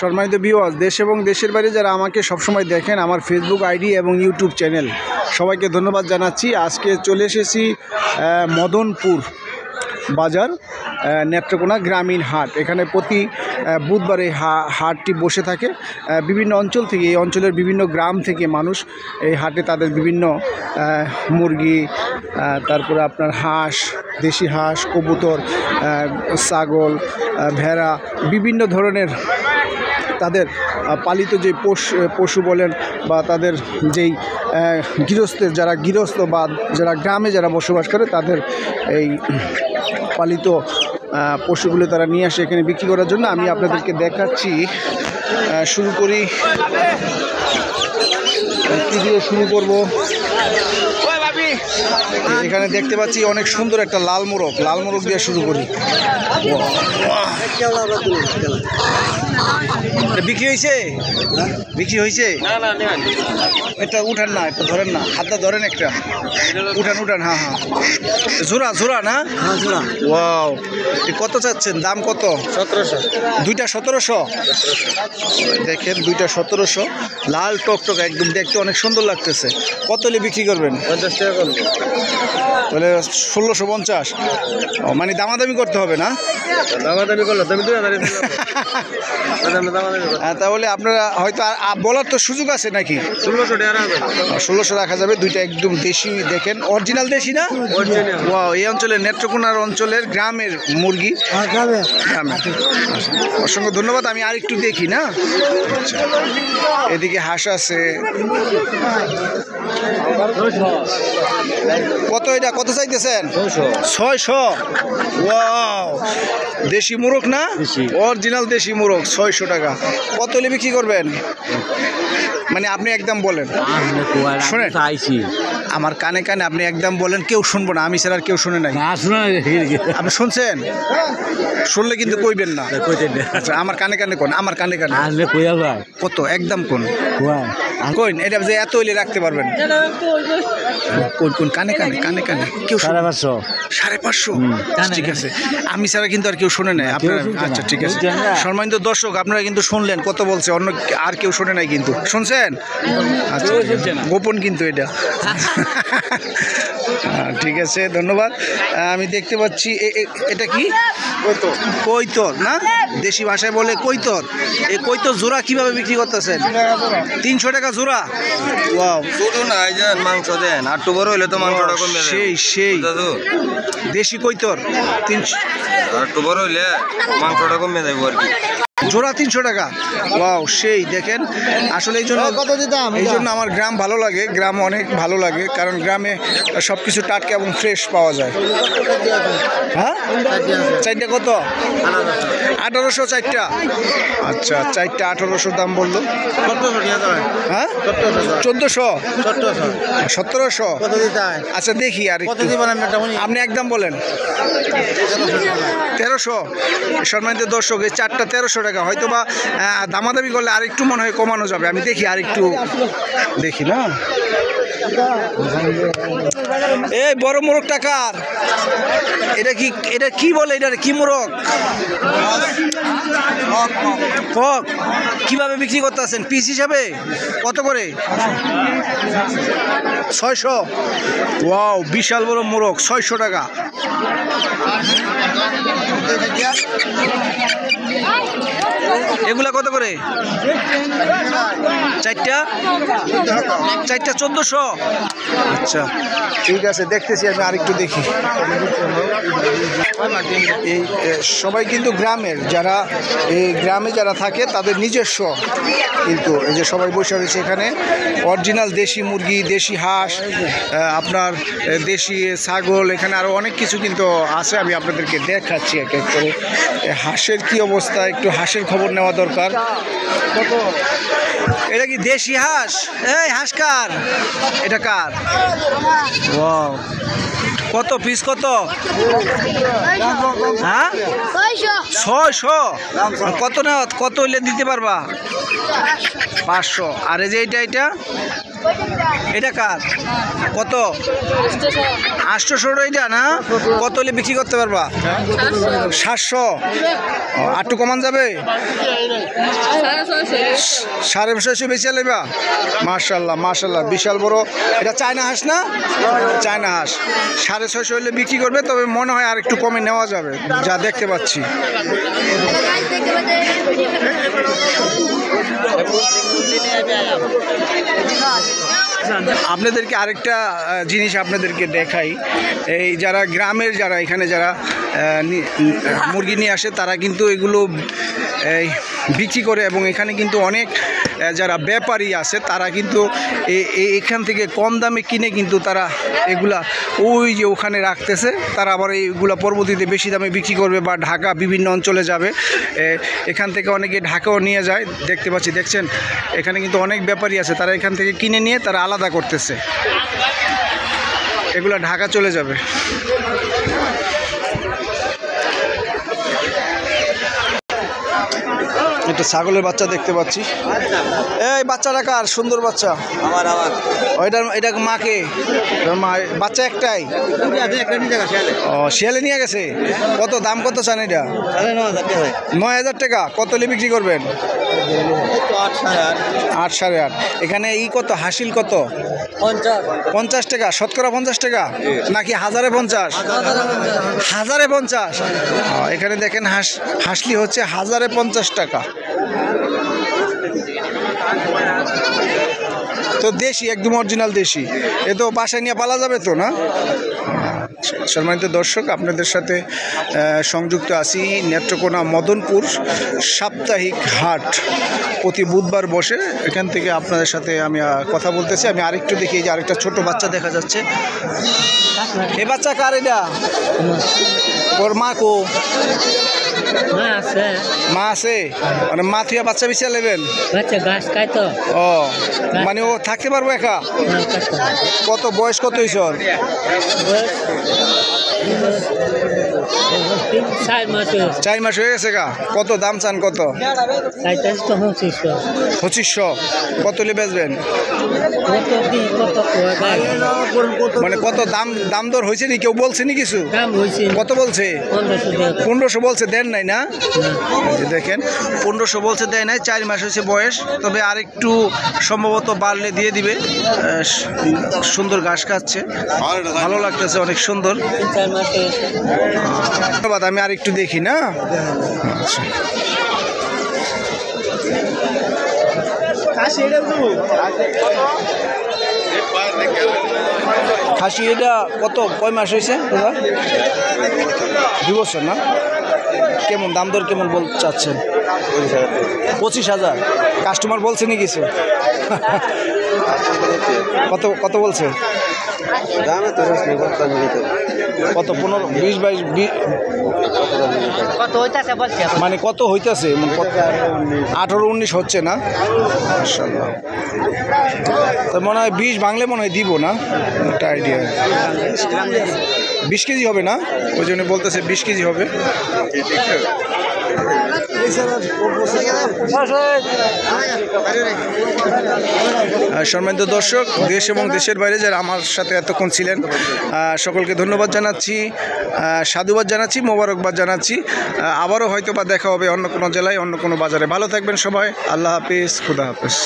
সম্মানিত ভিউয়ার্স, দেশ এবং দেশের বাইরে যারা আমাকে সবসময় দেখেন, আমার ফেসবুক আইডি এবং ইউটিউব চ্যানেল, সবাইকে ধন্যবাদ জানাচ্ছি। আজকে চলে এসেছি মদনপুর বাজার, নেত্রকোনা গ্রামীণ হাট। এখানে প্রতি বুধবার এই হাটটি বসে থাকে। বিভিন্ন অঞ্চল থেকে, এই অঞ্চলের বিভিন্ন গ্রাম থেকে মানুষ এই হাটে তাদের বিভিন্ন মুরগি, তারপরে আপনার হাঁস, দেশি হাঁস, কবুতর, ছাগল, ভেড়া, বিভিন্ন ধরনের তাদের পালিত যে পশু বলেন বা তাদের যেই গৃহস্থ বা যারা গ্রামে যারা বসবাস করে তাদের এই পালিত পশুগুলো তারা নিয়ে আসে এখানে বিক্রি করার জন্য। আমি আপনাদেরকে দেখাচ্ছি। শুরু করি, কি দিয়ে শুরু করব? এখানে দেখতে পাচ্ছি অনেক সুন্দর একটা লাল মোরগ দিয়ে শুরু করি। বিক্রি হয়েছে? এটা উঠান না, একটা ধরেন না, হাতটা ধরেন, একটা উঠান। হ্যাঁ, জোড়া না? ওয়াও, কত চাচ্ছেন? দাম কত? 1700। দুইটা 1700? দেখেন, দুইটা 1700, লাল টকটক একদম, দেখতে অনেক সুন্দর লাগতেছে। কত হলে বিক্রি করবেন? 50 টাকা করবেন। তাহলে 1650। মানে দামাদামি করতে হবে না? দামাদামি করলে তুমি 2000 তাহলে আপনারা হয়তো বলার তো সুযোগ আছে নাকি? 1600 রাখা যাবে। দুইটা একদম দেশি, দেখেন অরিজিনাল দেশি না? ওয়াও, এই অঞ্চলের নেত্রকোনার অঞ্চলের গ্রামের মুরগি। অসংখ্য ধন্যবাদ। আমি আর একটু দেখি না। আচ্ছা, এদিকে হাঁস আছে। কত এটা? কত চাইতেছেন? 600। ওয়াও, দেশি মোরগ না? অরিজিনাল দেশি মোরগ, 600 টাকা। কত হলে বিক্রি করবেন? মানে আপনি একদম বলেন, শোনেন আমার কানে আপনি একদম বলেন, কেউ শুনবো না, আমি ছাড়া আর কেউ শুনে নাই। আপনি শুনছেন? শুনলে কিন্তু কইবেন না। আচ্ছা, আমার কানে কোন, আমার কানে কত একদম কোন কইন, এটা যে এত হইলে রাখতে পারবেন। কোন কানে কেউ? 550। ঠিক আছে, আমি ছাড়া কিন্তু আর কেউ শুনে নাই আপনারা। আচ্ছা, ঠিক আছে। সম্মানিত দর্শক, আপনারা কিন্তু শুনলেন কত বলছে, অন্য আর কেউ শুনে নাই কিন্তু। শুনছেন? আচ্ছা, গোপন কিন্তু এটা। ঠিক আছে, ধন্যবাদ। আমি দেখতে পাচ্ছি এটা কি? কৈতর না? দেশি ভাষায় বলে কৈতর। এই কৈতর জোড়া কিভাবে বিক্রি করতেছেন? 300 টাকা জোড়া। ওয়াও, মাংস দেন, আর একটু বড় হইলে তো মাংসটা কমবে। সেই দেশি কৈতর 300, আর একটু বড় হইলে মাংসটা কমে যাবে আর কি। জোড়া 300 টাকা। ওয়াও, সেই দেখেন। আসলে এই জন্য আমার গ্রাম ভালো লাগে, গ্রাম অনেক ভালো লাগে, কারণ গ্রামে সব কিছু টাটকা এবং ফ্রেশ পাওয়া যায়। হ্যাঁ, চারটা কত? 1800 চারটা। আচ্ছা, চারটা 1800 দাম বললো। হ্যাঁ, 1400, 1700। আচ্ছা, দেখি আর আপনি একদম বলেন। 1300। সম্মানিত দর্শক, এই চারটা 1300 টাকা। হয়তো বা দামাদামি করলে আরেকটু মনে হয় কমানো যাবে। আমি দেখি, আরেকটু দেখি না। এই বড় মোরগ টাকার, এটা কি বলে? এটা কি মোরগ? কক। কিভাবে বিক্রি করতে আছেন? পিস হিসাবে কত করে? 600। ওয়াও, বিশাল বড় মোরগ, 600 টাকা। এগুলা কত করে? চারটা 1400। আচ্ছা, ঠিক আছে, দেখতেছি আমি আরেকটু দেখি। এই সবাই কিন্তু গ্রামের, যারা এই গ্রামে যারা থাকে তাদের নিজস্ব কিন্তু এই যে সবাই বসে রয়েছে এখানে। অরিজিনাল দেশি মুরগি, দেশি হাঁস, আপনার দেশি ছাগল, এখানে আরও অনেক কিছু কিন্তু আছে। আমি আপনাদেরকে দেখাচ্ছি এক এক করে। হাঁসের কি অবস্থা, একটু হাঁসের খবর নেওয়া দরকার। এটা কি দেশি হাঁস? এই হাঁস কার? এটা কার? ওয়াও, কত পিস? কত? হ্যাঁ, 600। কত না, কত হইলে দিতে পারবা? 500। আর এই যে এটা এটা কার? কত? 800 এটা না? কত হলে বিক্রি করতে পারবা? 700। আটটু কমান যাবে? 650 বেশি লেবা। মাশাল্লাহ মাশাল্লাহ, বিশাল বড়। এটা চায়না হাঁস না? চায়না হাঁস 650 হলে বিক্রি করবে, তবে মনে হয় আর একটু কমে নেওয়া যাবে যা দেখতে পাচ্ছি। আপনাদেরকে আরেকটা জিনিস আপনাদেরকে দেখাই, এই যারা গ্রামের যারা এখানে যারা মুরগি নিয়ে আসে তারা কিন্তু এগুলো বিক্রি করে, এবং এখানে কিন্তু অনেক যারা ব্যাপারী আছে তারা কিন্তু এখান থেকে কম দামে কিনে কিন্তু তারা এগুলা ওই যে ওখানে রাখতেছে, তারা আবার এইগুলা পরবর্তীতে বেশি দামে বিক্রি করবে বা ঢাকা বিভিন্ন অঞ্চলে যাবে। এখান থেকে অনেকে ঢাকাও নিয়ে যায়, দেখতে পাচ্ছি। দেখছেন এখানে কিন্তু অনেক ব্যাপারী আছে, তারা এখান থেকে কিনে নিয়ে তারা আলাদা করতেছে, এগুলা ঢাকা চলে যাবে। একটা ছাগলের বাচ্চা দেখতে পাচ্ছি। এই বাচ্চাটা কার? সুন্দর বাচ্চা। আমার এটা মাকে? মা বাচ্চা একটাই? ও, শিয়ালে নিয়ে গেছে। কত দাম? কত চান এটা? 9,000 টাকা। কত হলে বিক্রি করবেন? 8, 8.5। এখানে কত হাসিল? কত? 50 টাকা। শতকরা 50 টাকা নাকি 1050? 1050। এখানে দেখেন হাসলি হচ্ছে 1050 টাকা। তো দেশি, একদম অরিজিনাল দেশি। এ তো বাসায় নিয়ে পালা যাবে তো না? সম্মানিত দর্শক, আপনাদের সাথে সংযুক্ত আছি নেত্রকোনা মদনপুর সাপ্তাহিক হাট প্রতি বুধবার বসে। এখান থেকে আপনাদের সাথে আমি কথা বলতেছি। আমি আরেকটু দেখি, যে আরেকটা ছোট বাচ্চা দেখা যাচ্ছে। এ বাচ্চা কার? এটা ওর মা কো? মা আছে, মানে মা থুয়া বাচ্চা বিছিয়ে নেবেন? ও, মানে ও থাকতে পারবো একা? কত বয়স? কত হয়েছে ওর? 4 মাস হয়ে গেছে গা। কত দাম চান? কত? 2500। কত হলে বেচবেন? মানে কত দাম দর হয়েছে নি? কেউ বলছে নি কিছু? কত বলছে? 1500 বলছে, দেন নাই না? দেখেন 1500 বলছে, দেয় নাই। 4 মাস হয়েছে বয়স, তবে আরেকটু সম্ভবত বাড়লে দিয়ে দিবে। সুন্দর ঘাস খাচ্ছে, ভালো লাগতেছে, অনেক সুন্দর। ধন্যবাদ। আমি আরেকটু দেখি না। আচ্ছা, খাসি এটা কত? কয় মাস হয়েছে? 2 বছর না? কেমন দাম দর কেমন চাচ্ছেন? 25,000। কাস্টমার বলছে নি কিছু? কত বলছে? কত? 15, 20, 22? মানে কত হইতেছে? 18, 19 হচ্ছে না? মাশাআল্লাহ। তো মনে হয় 20 ভাঙলে মনে হয় দিব না? একটা আইডিয়া। 20 কেজি হবে না? ওই জন্য বলতেছে 20 কেজি হবে। সম্মানিত দর্শক, দেশ এবং দেশের বাইরে যারা আমার সাথে এতক্ষণ ছিলেন, সকলকে ধন্যবাদ জানাচ্ছি, সাধুবাদ জানাচ্ছি, মোবারকবাদ জানাচ্ছি। আবারও হয়তো বা দেখা হবে অন্য কোনো জেলায়, অন্য কোনো বাজারে। ভালো থাকবেন সবাই। আল্লাহ হাফিজ, খুদা হাফিজ।